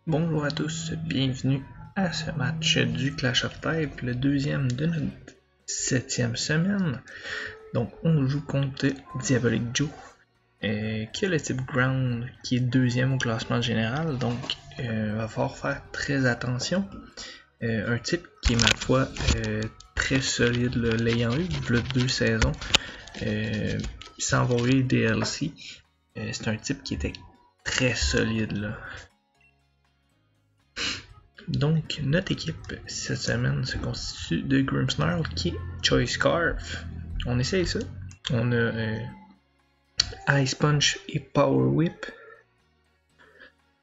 Bonjour à tous, bienvenue à ce match du Clash of Type, le deuxième de notre 7e semaine. Donc on joue contre Diabolic Joe, qui a le type Ground, qui est deuxième au classement général, donc va falloir faire très attention. Un type qui est ma foi très solide, l'ayant eu le 2 saisons, sans avoir eu DLC. C'est un type qui était très solide là. Donc, notre équipe cette semaine se constitue de Grimmsnarl qui est Choice Scarf. On essaye ça. On a Ice Punch et Power Whip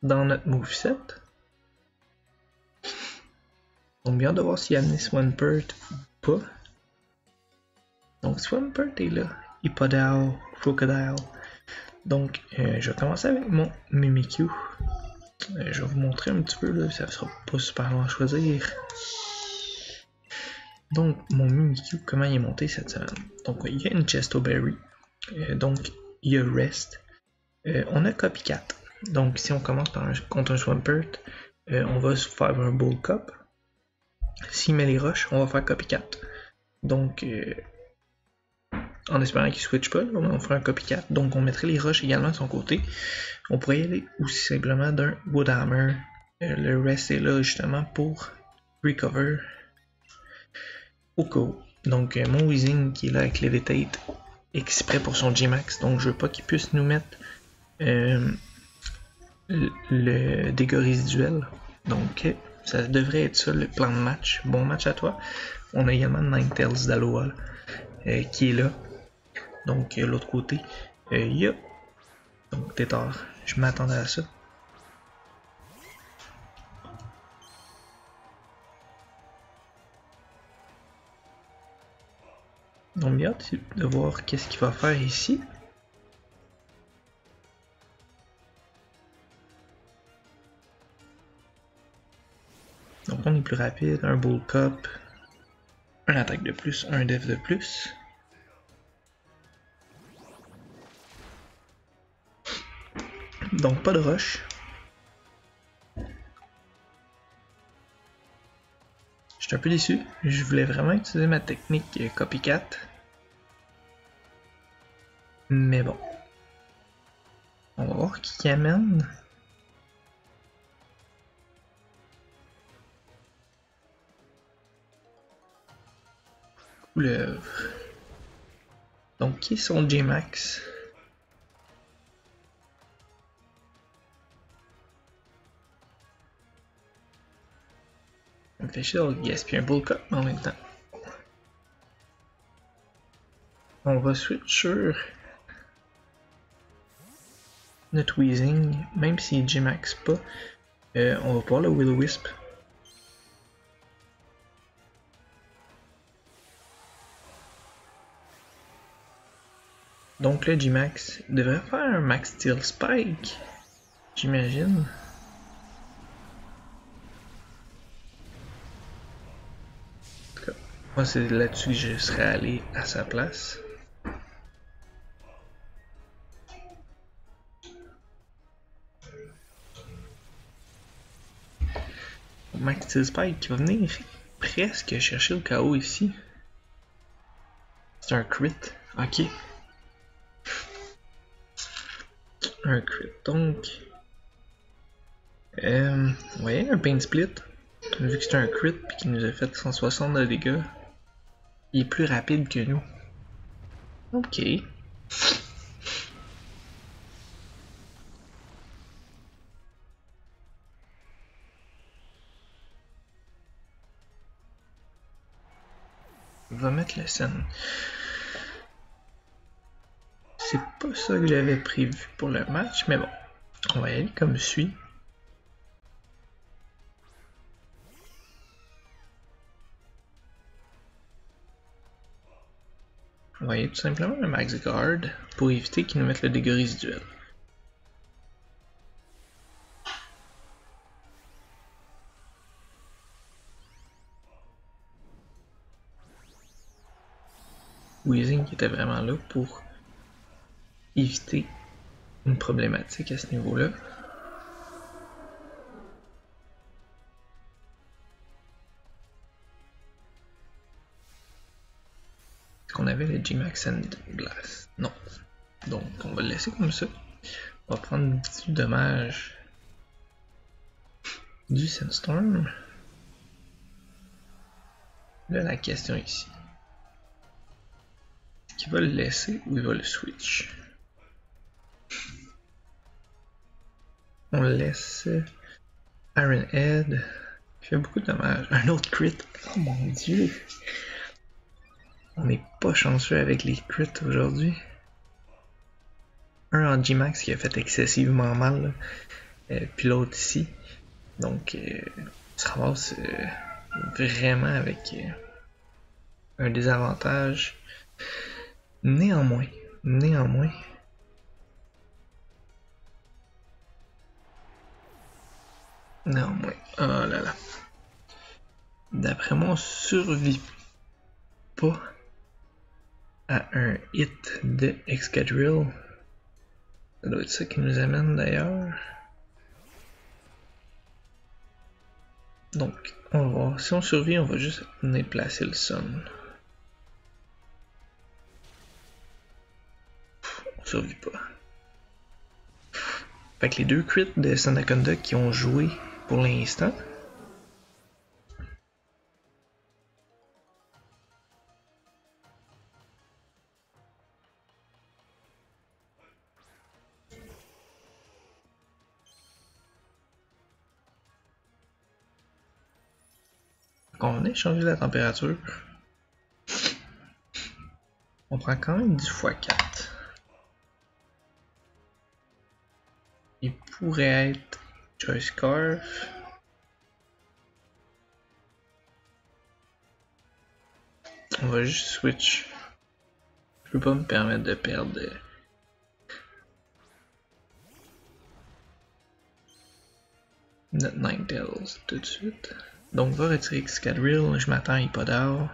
dans notre moveset. Donc, bien de voir s'il y a amené Swampert ou pas. Donc, Swampert est là. Hippodile, Crocodile. Donc, je vais commencer avec mon Mimikyu. Je vais vous montrer un petit peu, là, ça sera pas super long à choisir. Donc, mon Mimikyu, comment il est monté cette semaine? Donc, il y a une Chesto Berry. Donc, il y a Rest. On a Copycat. Donc, si on commence contre un Swampert, on va faire un Bull Cup. S'il met les roches, on va faire Copycat. Donc, en espérant qu'il switch pas, on va faire un Copycat. Donc, on mettrait les roches également de son côté. On pourrait y aller aussi simplement d'un Woodhammer. Le Rest est là justement pour recover au cas où. Donc, mon Weezing qui est là avec Levitate, exprès pour son G-Max. Donc, je veux pas qu'il puisse nous mettre le dégât résiduel. Donc, ça devrait être ça le plan de match. Bon match à toi. On a également Ninetales d'Aloha qui est là. Donc, l'autre côté, il y a. Donc, Tétard. Je m'attendais à ça. Donc, bien hâte de voir qu'est-ce qu'il va faire ici. Donc, on est plus rapide, un Bull Cup, un attaque de plus, un def de plus. Donc, pas de rush. Je suis un peu déçu. Je voulais vraiment utiliser ma technique Copycat. Mais bon. On va voir qui amène. Couleuvre. Donc, qui est son J-Max? Ça me fait chier d'avoir gaspillé un Bull Cup en même temps. On va switch sur notre Weezing, même s'il J-Max pas. On va pouvoir le Will-O-Wisp. Donc le G-Max devrait faire un Max Steel Spike, j'imagine. En tout cas, moi c'est là-dessus que je serais allé à sa place. Max Steel Spike qui va venir presque chercher le KO ici. C'est un crit, ok. Un crit, donc. Vous voyez, un Pain Split. Vu que c'est un crit et qu'il nous a fait 160 de dégâts, il est plus rapide que nous. Ok. On va mettre le scène. C'est pas ça que j'avais prévu pour le match, mais bon. On va y aller comme suit. On va y aller tout simplement le Max Guard pour éviter qu'il nous mette le dégât résiduel. Weezing qui était vraiment là pour éviter une problématique à ce niveau-là. avait le G-Max Sand Blast? Non. Donc on va le laisser comme ça. On va prendre du dommage du Sandstorm. Là la question ici. Est-ce qu'il va le laisser ou il va le switch? On laisse Iron Head. Il fait beaucoup de dommages. Un autre crit. Oh mon dieu. On n'est pas chanceux avec les crits aujourd'hui. Un en G-Max qui a fait excessivement mal. Puis l'autre ici. Donc, on se ramasse vraiment avec un désavantage. Néanmoins. Oh là là. D'après moi, on survit pas à un hit de Excadrill. Ça doit être ça qui nous amène d'ailleurs. Donc, on va voir. Si on survit, on va juste venir placer le sun. On survit pas. Fait que les deux crits de Sandaconda qui ont joué pour l'instant. On venait changer la température. On prend quand même 10 x 4. Il pourrait être Choice Scarf. On va juste switch. Je peux pas me permettre de perdre notre Ninetales tout de suite. Donc on va retirer Excadrill, je m'attends à Hippodar.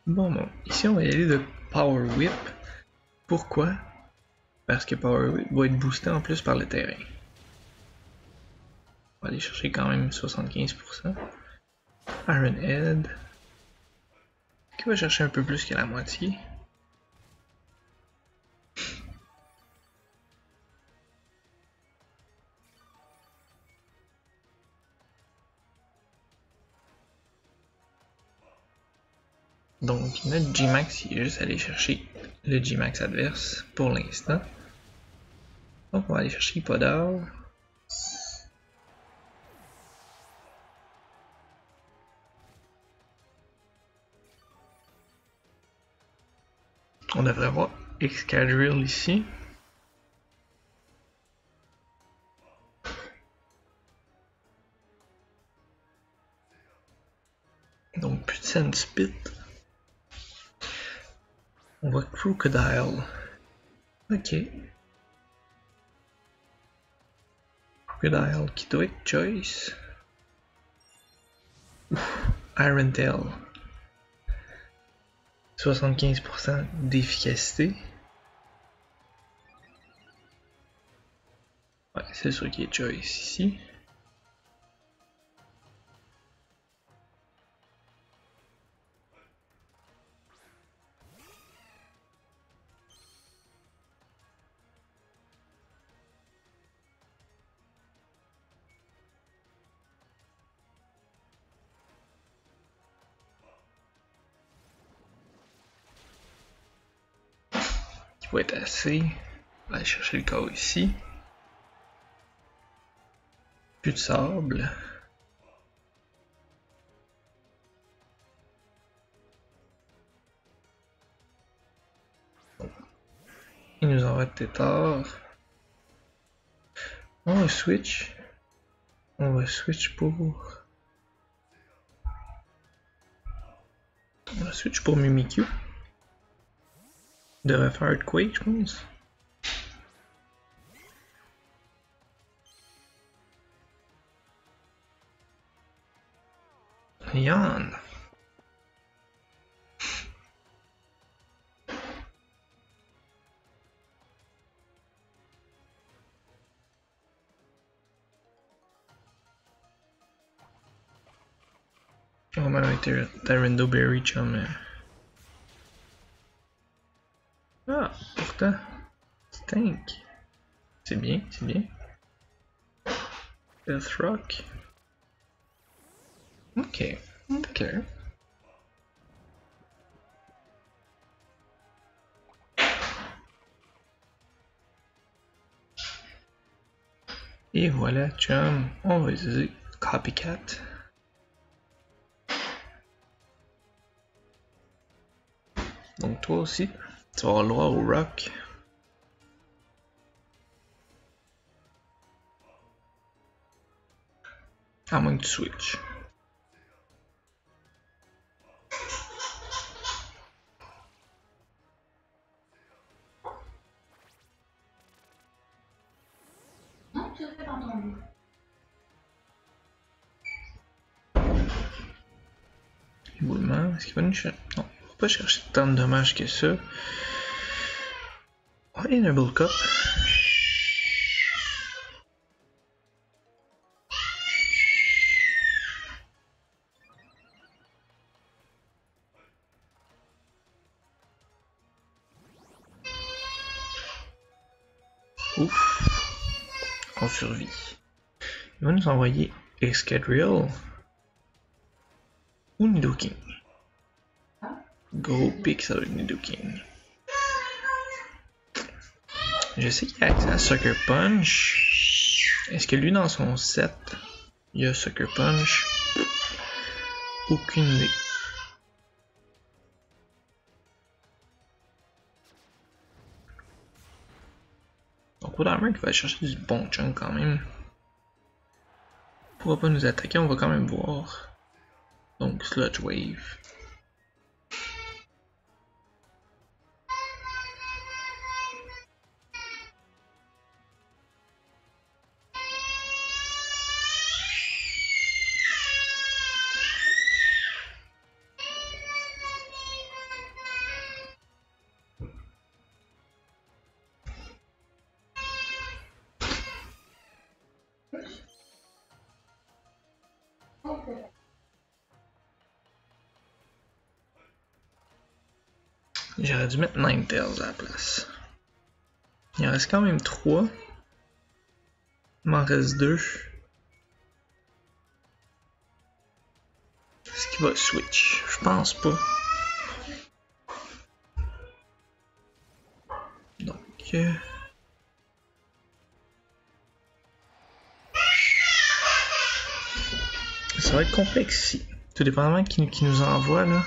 Bon, ici on va y aller de Power Whip. Pourquoi? Parce que Power Whip va être boosté en plus par le terrain. On va aller chercher quand même 75%. Iron Head. Qui va chercher un peu plus que la moitié. Donc notre G-Max, il est juste aller chercher le G-Max adverse pour l'instant. Donc on va aller chercher Hippodar. On devrait avoir Excadrill ici. Donc plus de Sandspit. On va Crocodile. Ok. Crocodile qui doit être Choice. Iron Tail. 75% d'efficacité. Ouais, c'est sûr qu'il est Choice ici. Qui va être assez. On va aller chercher le chaos ici. Plus de sable. Il nous envoie de tétard. On va switch. On va switch pour. On va switch pour Mimikyu. Il devrait faire Earthquake, je pense. Yann. Oh, mais avec Tyrande Berry, chum. Ah, pourtant. Stink. C'est bien, c'est bien. Deathrock. Ok, ok. Et voilà, chum. On va utiliser Copycat. Donc toi aussi, tu vas avoir le droit au rock. À moins que tu switches. Non, tu n'as pas entendu. Éboulement, est-ce qu'il va nous chercher? Non, on va pas chercher tant de dommages que ça. Oh, Enable Cup. Ouf. On survit. Il va nous envoyer Excadrill ou Nidoking. Gros pick, ça va être Nidoking. Je sais qu'il a accès à Sucker Punch. Est-ce que lui, dans son set, il y a Sucker Punch? Aucune idée. Donc, Woodhammer qui va chercher du bon chunk quand même. Il pourra pas nous attaquer, on va quand même voir. Donc, Sludge Wave. J'aurais dû mettre Ninetales à la place. Il en reste quand même 3. Il m'en reste 2. Est-ce qu'il va switch? Je pense pas. Donc... ça va être complexe ici. Tout dépendamment qui nous envoie là.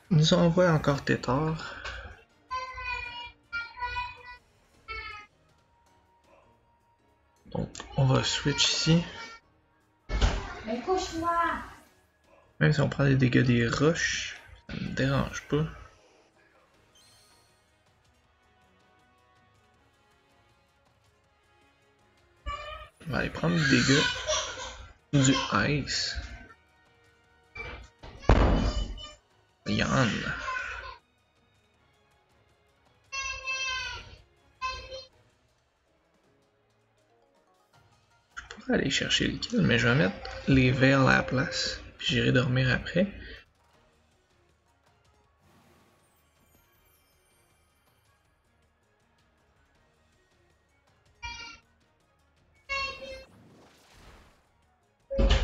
Il nous envoie encore Tétard. Donc on va switch ici. Mais couche-moi! Même si on prend des dégâts des roches, ça me dérange pas. On va aller prendre des dégâts du ice. Yann. Je pourrais aller chercher le kill, mais je vais mettre les verres à la place. Puis j'irai dormir après.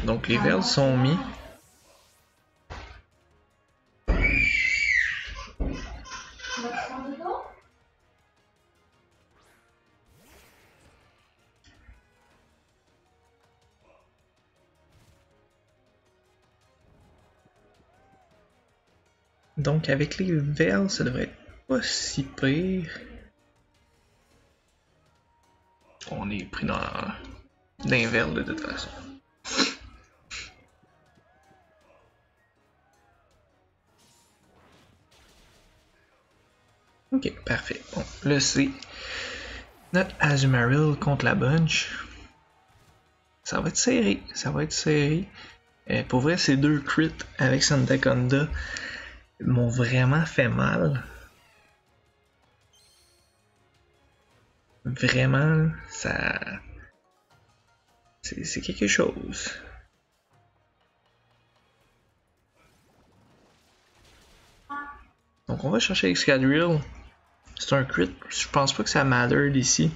Donc les verres sont mis. Donc avec les verres, ça devrait être pas si pire. On est pris dans d'un verre de toute façon. Ok, parfait. Bon, là c'est notre Azumarill contre la Bunch. ça va être serré. Ça va être serré. Pour vrai, ces deux crits avec Sandaconda m'ont vraiment fait mal. Vraiment, ça... C'est quelque chose. Donc on va chercher Excadrill. C'est un crit. Je pense pas que ça matter d'ici.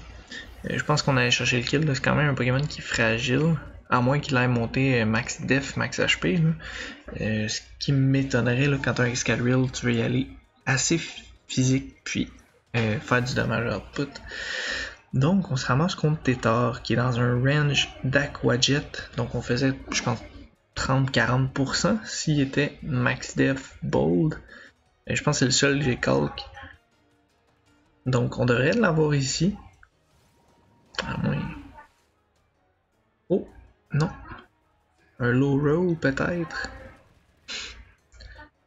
Je pense qu'on allait chercher le kill. C'est quand même un Pokémon qui est fragile. À moins qu'il ait monté max def, max HP. Ce qui m'étonnerait quand tu as un Excadrill, tu veux y aller assez physique puis faire du dommage output. Donc on se ramasse contre Tétard qui est dans un range d'Aquajet. Donc on faisait, je pense, 30-40% s'il était max def bold. Je pense que c'est le seul que j'ai calque. Donc on devrait l'avoir ici. À moins. Oh, non. Un low roll peut-être.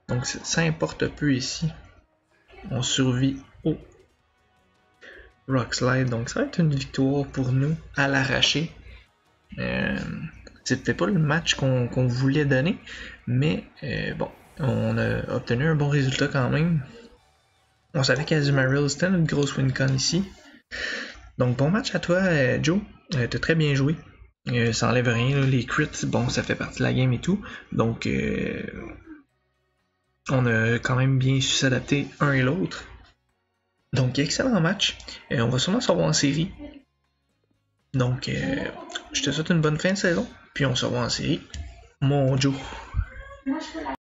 Donc ça importe peu ici. On survit au Rock Slide. Donc ça va être une victoire pour nous à l'arraché. C'était pas le match qu'on voulait donner. Mais bon, on a obtenu un bon résultat quand même. On savait qu'Azumarill c'était notre grosse win-con ici. Donc bon match à toi Joe. T'as très bien joué. Ça enlève rien, là, les crits, bon, ça fait partie de la game et tout. Donc, on a quand même bien su s'adapter un et l'autre. Donc, excellent match. On va sûrement se revoir en série. Donc, je te souhaite une bonne fin de saison. Puis on se revoit en série. Mon Joe.